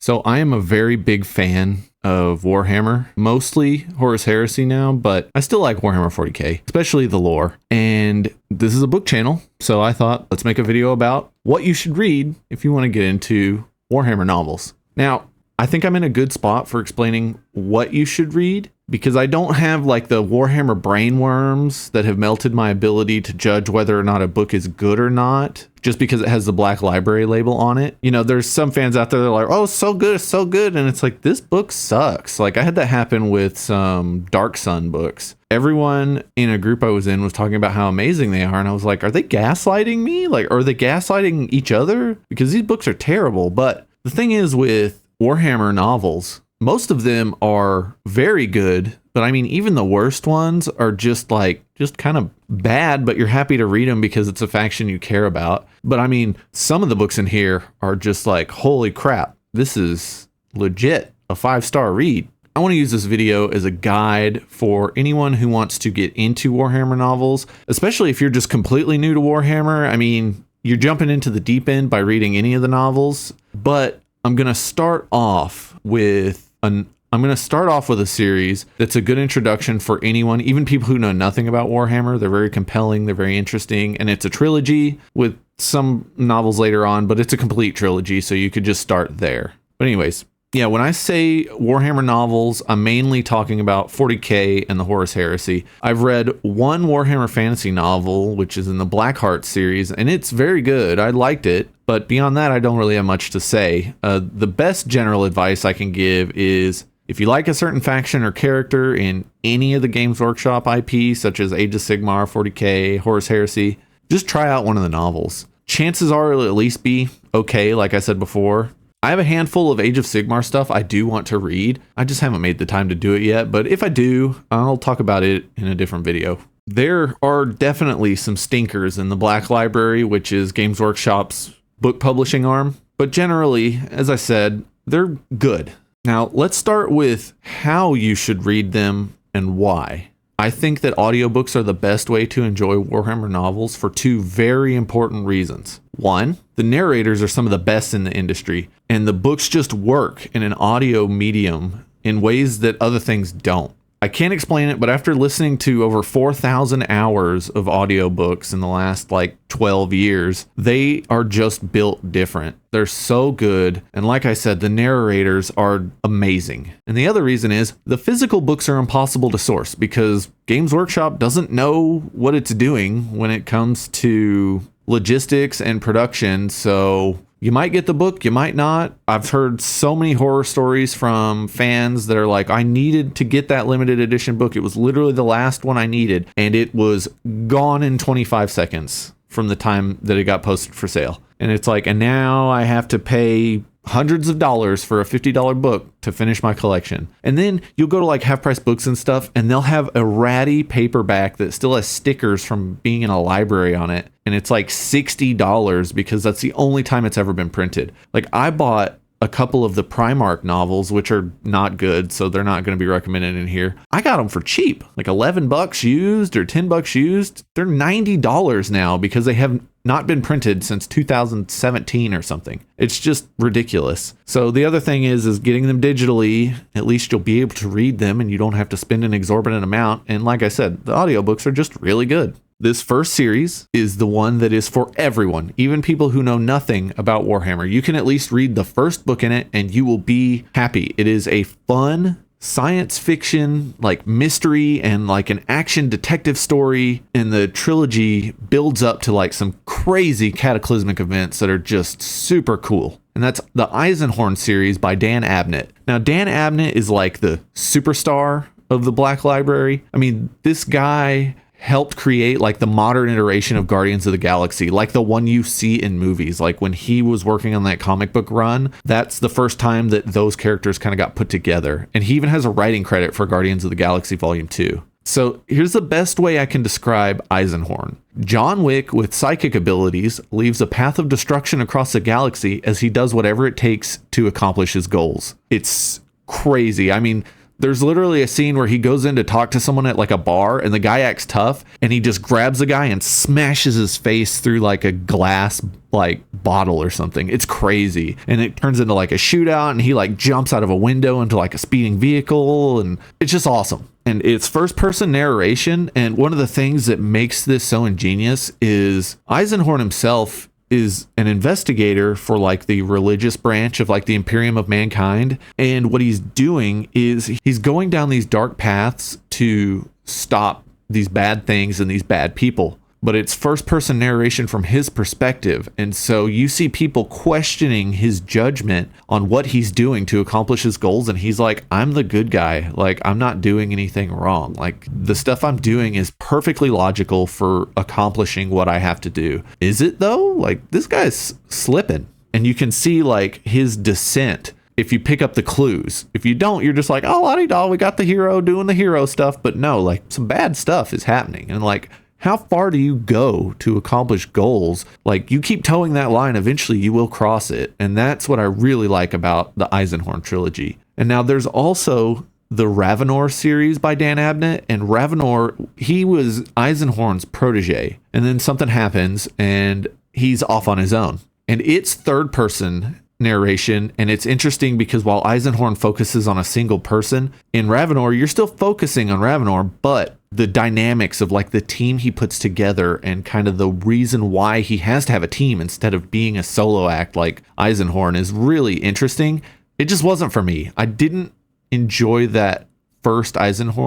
So I am a very big fan of Warhammer, mostly Horus Heresy now, but I still like Warhammer 40k, especially the lore. And this is a book channel, so I thought let's make a video about what you should read if you want to get into Warhammer novels. Now, I think I'm in a good spot for explaining what you should read because I don't have like the Warhammer brainworms that have melted my ability to judge whether or not a book is good or not just because it has the Black Library label on it. You know, there's some fans out there that are like, oh, so good, it's so good. And it's like, this book sucks. Like I had that happen with some Dark Sun books. Everyone in a group I was in was talking about how amazing they are. And I was like, are they gaslighting me? Like, are they gaslighting each other? Because these books are terrible. But the thing is with Warhammer novels, most of them are very good, but I mean, even the worst ones are just kind of bad, but you're happy to read them because it's a faction you care about. But I mean, some of the books in here are just like, holy crap, this is legit a 5-star read. I want to use this video as a guide for anyone who wants to get into Warhammer novels, especially if you're just completely new to Warhammer. I mean, you're jumping into the deep end by reading any of the novels, but I'm going to start off with a series that's a good introduction for anyone, even people who know nothing about Warhammer. They're very compelling, they're very interesting, and it's a trilogy with some novels later on, but it's a complete trilogy, so you could just start there. But anyways, yeah, when I say Warhammer novels, I'm mainly talking about 40k and the Horus Heresy. I've read one Warhammer fantasy novel, which is in the Blackheart series, and it's very good. I liked it, but beyond that, I don't really have much to say. The best general advice I can give is if you like a certain faction or character in any of the Games Workshop IPs, such as Age of Sigmar, 40k, Horus Heresy, just try out one of the novels. Chances are it'll at least be okay, like I said before. I have a handful of Age of Sigmar stuff I do want to read. I just haven't made the time to do it yet, but if I do, I'll talk about it in a different video. There are definitely some stinkers in the Black Library, which is Games Workshop's book publishing arm, but generally, as I said, they're good. Now, let's start with how you should read them and why. I think that audiobooks are the best way to enjoy Warhammer novels for two very important reasons. One, the narrators are some of the best in the industry, and the books just work in an audio medium in ways that other things don't. I can't explain it, but after listening to over 4,000 hours of audiobooks in the last 12 years, they are just built different. They're so good. And like I said, the narrators are amazing. And the other reason is the physical books are impossible to source because Games Workshop doesn't know what it's doing when it comes to logistics and production. So you might get the book, you might not. I've heard so many horror stories from fans that are like, I needed to get that limited edition book. It was literally the last one I needed, and it was gone in 25 seconds from the time that it got posted for sale. And it's like, and now I have to pay hundreds of dollars for a $50 book to finish my collection. And then you'll go to Half Price Books and stuff, and they'll have a ratty paperback that still has stickers from being in a library on it. And it's $60 because that's the only time it's ever been printed. I bought a couple of the Primarch novels, which are not good, so they're not going to be recommended in here. I got them for cheap, $11 used or $10 used. They're $90 now because they have not been printed since 2017 or something. It's just ridiculous. So the other thing is getting them digitally. At least you'll be able to read them and you don't have to spend an exorbitant amount. And like I said, the audiobooks are just really good. This first series is the one that is for everyone, even people who know nothing about Warhammer. You can at least read the first book in it and you will be happy. It is a fun science fiction, mystery and an action detective story. And the trilogy builds up to some crazy cataclysmic events that are just super cool. And that's the Eisenhorn series by Dan Abnett. Now, Dan Abnett is the superstar of the Black Library. I mean, this guy helped create the modern iteration of Guardians of the Galaxy, the one you see in movies. When he was working on that comic book run, that's the first time that those characters kind of got put together. And he even has a writing credit for Guardians of the Galaxy Volume 2. So here's the best way I can describe Eisenhorn. John Wick with psychic abilities leaves a path of destruction across the galaxy as he does whatever it takes to accomplish his goals. It's crazy. I mean, There's literally a scene where he goes in to talk to someone at like a bar and the guy acts tough and he just grabs the guy and smashes his face through like a glass like bottle or something. It's crazy. And it turns into like a shootout and he like jumps out of a window into like a speeding vehicle and it's just awesome. And it's first person narration. And one of the things that makes this so ingenious is Eisenhorn himself is an investigator for like the religious branch of like the Imperium of Mankind. And what he's doing is he's going down these dark paths to stop these bad things and these bad people. But it's first person narration from his perspective. And so you see people questioning his judgment on what he's doing to accomplish his goals. And he's like, I'm the good guy. Like, I'm not doing anything wrong. Like, the stuff I'm doing is perfectly logical for accomplishing what I have to do. Is it though? Like, this guy's slipping. And you can see like his descent if you pick up the clues. If you don't, you're just like, oh, la-di-da, we got the hero doing the hero stuff. But no, like some bad stuff is happening. And like, how far do you go to accomplish goals? Like, you keep towing that line, eventually you will cross it. And that's what I really like about the Eisenhorn trilogy. And now there's also the Ravenor series by Dan Abnett. And Ravenor, he was Eisenhorn's protege. And then something happens and he's off on his own. And it's third person narration. And it's interesting because while Eisenhorn focuses on a single person, in Ravenor, you're still focusing on Ravenor, but the dynamics of like the team he puts together and kind of the reason why he has to have a team instead of being a solo act like Eisenhorn is really interesting. It just wasn't for me. I didn't enjoy that first Ravenor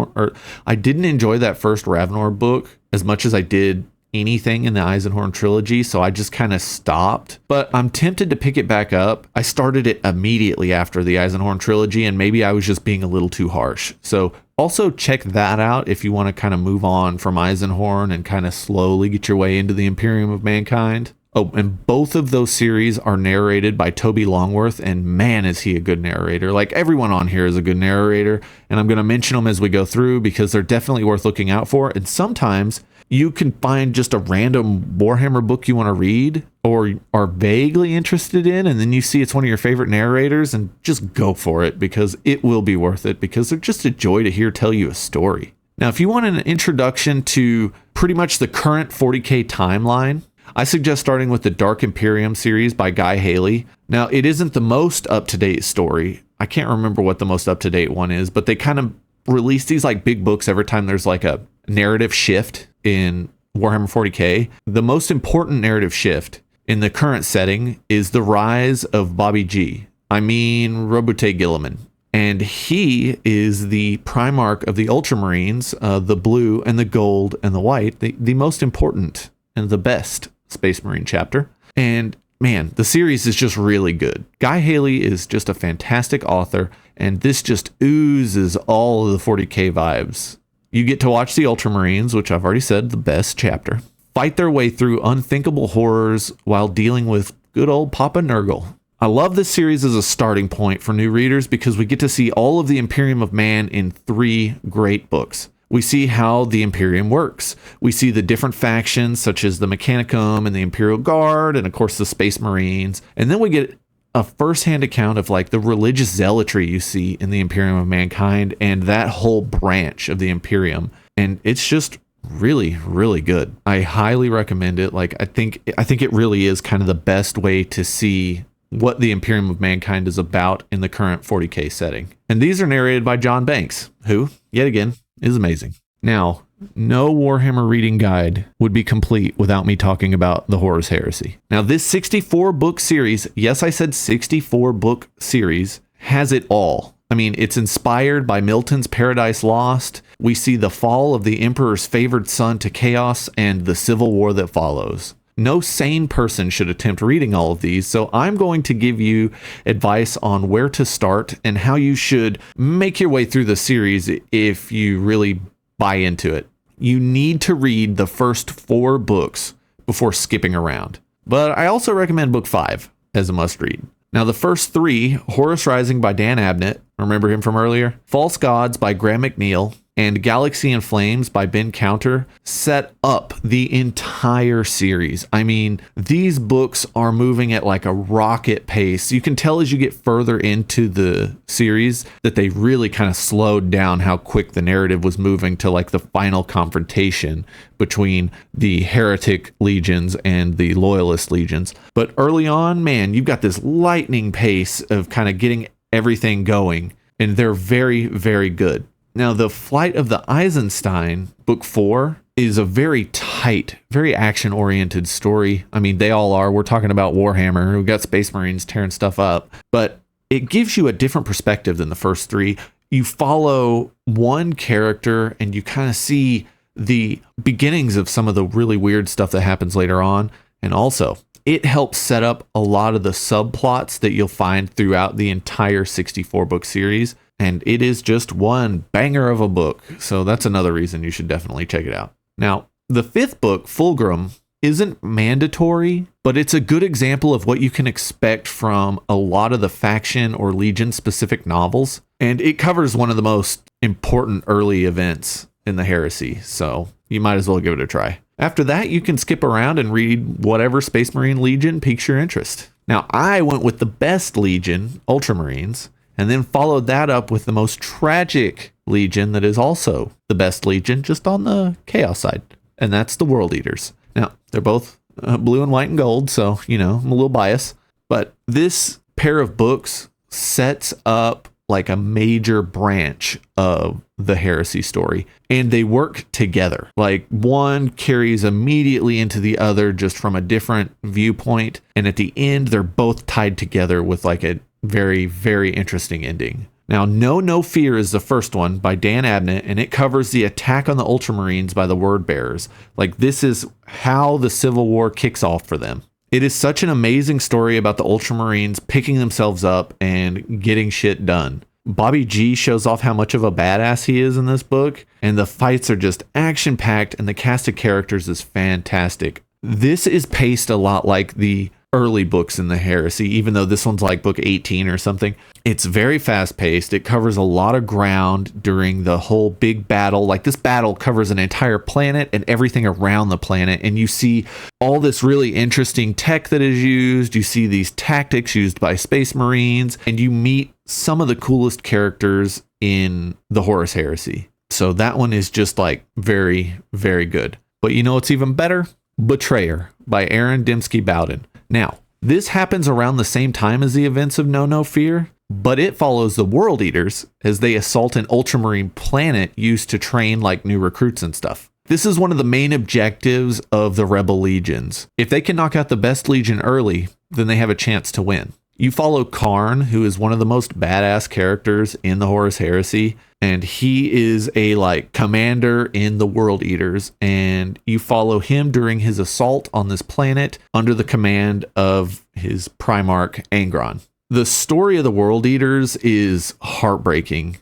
book as much as I did anything in the Eisenhorn trilogy, so I just kind of stopped. But I'm tempted to pick it back up. I started it immediately after the Eisenhorn trilogy, and maybe I was just being a little too harsh. So also check that out if you want to kind of move on from Eisenhorn and kind of slowly get your way into the Imperium of Mankind. Oh, and both of those series are narrated by Toby Longworth, and man, is he a good narrator. Like, everyone on here is a good narrator, and I'm going to mention them as we go through because they're definitely worth looking out for. And sometimes you can find just a random Warhammer book you want to read or are vaguely interested in, and then you see it's one of your favorite narrators, and just go for it because it will be worth it because they're just a joy to hear tell you a story. Now, if you want an introduction to pretty much the current 40K timeline, I suggest starting with the Dark Imperium series by Guy Haley. Now, it isn't the most up-to-date story. I can't remember what the most up-to-date one is, but they kind of release these like big books every time there's like a narrative shift in Warhammer 40K. The most important narrative shift in the current setting is the rise of Bobby G. Robute Gilliman. And he is the Primarch of the Ultramarines, the blue and the gold and the white, the most important and the best Space Marine chapter. And man, the series is just really good. Guy Haley is just a fantastic author, and this just oozes all of the 40K vibes. You get to watch the Ultramarines, which I've already said, the best chapter, fight their way through unthinkable horrors while dealing with good old Papa Nurgle. I love this series as a starting point for new readers because we get to see all of the Imperium of Man in 3 great books. We see how the Imperium works. We see the different factions such as the Mechanicum and the Imperial Guard and of course the Space Marines. And then we get a first-hand account of like the religious zealotry you see in the Imperium of Mankind and that whole branch of the Imperium. And it's just really, really good. I highly recommend it. Like, I think it really is kind of the best way to see what the Imperium of Mankind is about in the current 40K setting. And these are narrated by John Banks, who, yet again, is amazing. Now, no Warhammer reading guide would be complete without me talking about the Horus heresy. Now, this 64-book series, yes, I said 64-book series, has it all. I mean, it's inspired by Milton's Paradise Lost. We see the fall of the Emperor's favored son to chaos and the civil war that follows. No sane person should attempt reading all of these, so I'm going to give you advice on where to start and how you should make your way through the series if you really buy into it. You need to read the first 4 books before skipping around. But I also recommend book 5 as a must-read. Now, the first 3, Horus Rising by Dan Abnett, remember him from earlier? False Gods by Graham McNeil, and Galaxy in Flames by Ben Counter set up the entire series. I mean, these books are moving at like a rocket pace. You can tell as you get further into the series that they really kind of slowed down how quick the narrative was moving to like the final confrontation between the heretic legions and the loyalist legions. But early on, man, you've got this lightning pace of kind of getting everything going, and they're very, very good. Now, the Flight of the Eisenstein, book 4, is a very tight, very action-oriented story. I mean, they all are. We're talking about Warhammer. We've got Space Marines tearing stuff up. But it gives you a different perspective than the first 3. You follow one character, and you kind of see the beginnings of some of the really weird stuff that happens later on. And also, it helps set up a lot of the subplots that you'll find throughout the entire 64-book series. And it is just one banger of a book. So that's another reason you should definitely check it out. Now, the 5th book, Fulgrim, isn't mandatory, but it's a good example of what you can expect from a lot of the faction or legion specific novels. And it covers one of the most important early events in the heresy. So you might as well give it a try. After that, you can skip around and read whatever Space Marine Legion piques your interest. Now, I went with the best Legion, Ultramarines, and then followed that up with the most tragic Legion that is also the best Legion, just on the Chaos side. And that's the World Eaters. Now, they're both blue and white and gold, so, you know, I'm a little biased. But this pair of books sets up like a major branch of the heresy story, and they work together. Like, one carries immediately into the other just from a different viewpoint, and at the end they're both tied together with like a very, very interesting ending. Now, No Fear is the first one by Dan Abnett, and it covers the attack on the Ultramarines by the Word Bearers. Like, this is how the Civil War kicks off for them. It is such an amazing story about the Ultramarines picking themselves up and getting shit done. Bobby G shows off how much of a badass he is in this book, and the fights are just action-packed, and the cast of characters is fantastic. This is paced a lot like the early books in the heresy, even though this one's like book 18 or something. It's very fast-paced. It covers a lot of ground during the whole big battle. Like, this battle covers an entire planet and everything around the planet, and you see all this really interesting tech that is used. You see these tactics used by Space Marines, and you meet some of the coolest characters in the Horus Heresy. So that one is just like very, very good. But you know what's even better? Betrayer by Aaron Dembski Bowden. Now, this happens around the same time as the events of No Fear, but it follows the World Eaters as they assault an Ultramarine planet used to train like new recruits and stuff. This is one of the main objectives of the Rebel Legions. If they can knock out the best Legion early, then they have a chance to win. You follow Karn, who is one of the most badass characters in the Horus Heresy, and he is a like commander in the World Eaters, and you follow him during his assault on this planet under the command of his Primarch Angron. The story of the World Eaters is heartbreaking.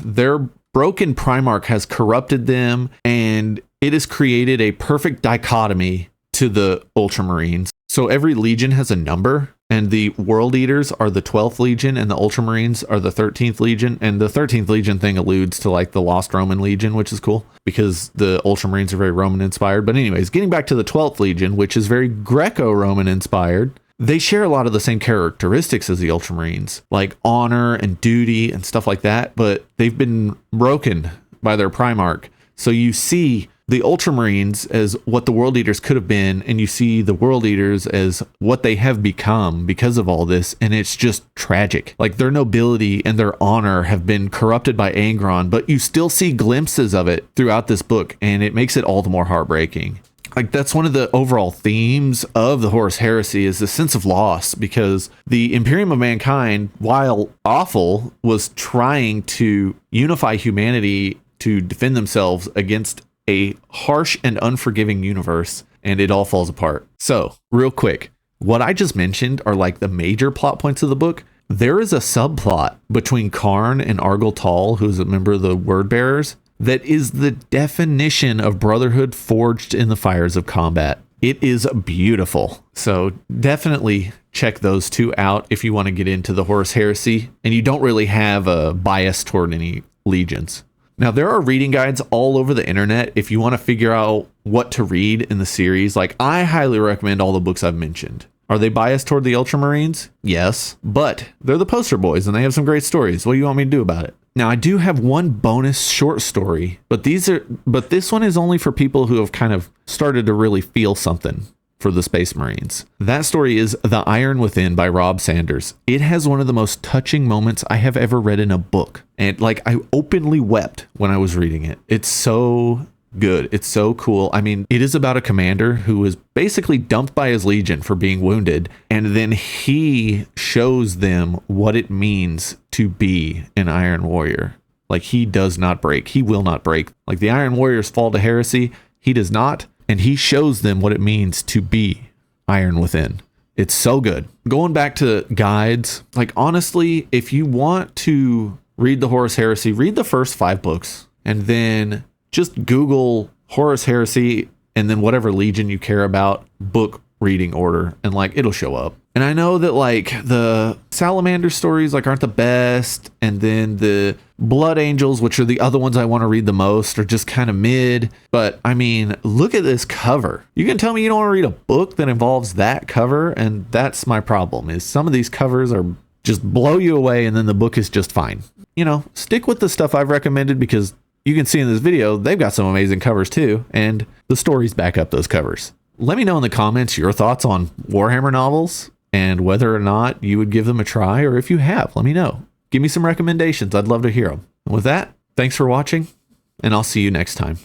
Their broken Primarch has corrupted them, and it has created a perfect dichotomy to the Ultramarines. So every legion has a number, and the World Eaters are the 12th Legion, and the Ultramarines are the 13th Legion. And the 13th Legion thing alludes to like the Lost Roman Legion, which is cool because the Ultramarines are very Roman inspired. But anyways, getting back to the 12th Legion, which is very Greco-Roman inspired, they share a lot of the same characteristics as the Ultramarines, like honor and duty and stuff like that, but they've been broken by their Primarch. So you see the Ultramarines as what the World Eaters could have been, and you see the World Eaters as what they have become because of all this, and it's just tragic. Like, their nobility and their honor have been corrupted by Angron, but you still see glimpses of it throughout this book, and it makes it all the more heartbreaking. Like, that's one of the overall themes of the Horus Heresy, is the sense of loss, because the Imperium of Mankind, while awful, was trying to unify humanity to defend themselves against a harsh and unforgiving universe, and it all falls apart. So, real quick, what I just mentioned are like the major plot points of the book. There is a subplot between Karn and Argel Tal, who is a member of the Word Bearers, that is the definition of brotherhood forged in the fires of combat. It is beautiful. So definitely check those two out if you want to get into the Horus Heresy and you don't really have a bias toward any legions. Now, there are reading guides all over the internet if you want to figure out what to read in the series. Like, I highly recommend all the books I've mentioned. Are they biased toward the Ultramarines? Yes, but they're the poster boys and they have some great stories. What do you want me to do about it? Now, I do have one bonus short story, but this one is only for people who have kind of started to really feel something for the Space Marines. That story is The Iron Within by Rob Sanders. It has one of the most touching moments I have ever read in a book. And like, I openly wept when I was reading it. It's so good. It's so cool. I mean, it is about a commander who was basically dumped by his legion for being wounded, and then he shows them what it means to be an Iron Warrior. Like, he does not break. He will not break. Like, the Iron Warriors fall to heresy. He does not, and he shows them what it means to be Iron Within. It's so good. Going back to guides, like, honestly, if you want to read the Horus Heresy, read the first 5 books, and then just Google Horus Heresy and then whatever legion you care about, book reading order, and like, it'll show up. And I know that like the Salamander stories like aren't the best, and then the Blood Angels, which are the other ones I want to read the most, are just kind of mid. But I mean, look at this cover. You can tell me you don't want to read a book that involves that cover, and that's my problem, is some of these covers are just blow you away and then the book is just fine. You know, stick with the stuff I've recommended, because you can see in this video, they've got some amazing covers too, and the stories back up those covers. Let me know in the comments your thoughts on Warhammer novels and whether or not you would give them a try, or if you have, let me know. Give me some recommendations. I'd love to hear them. And with that, thanks for watching, and I'll see you next time.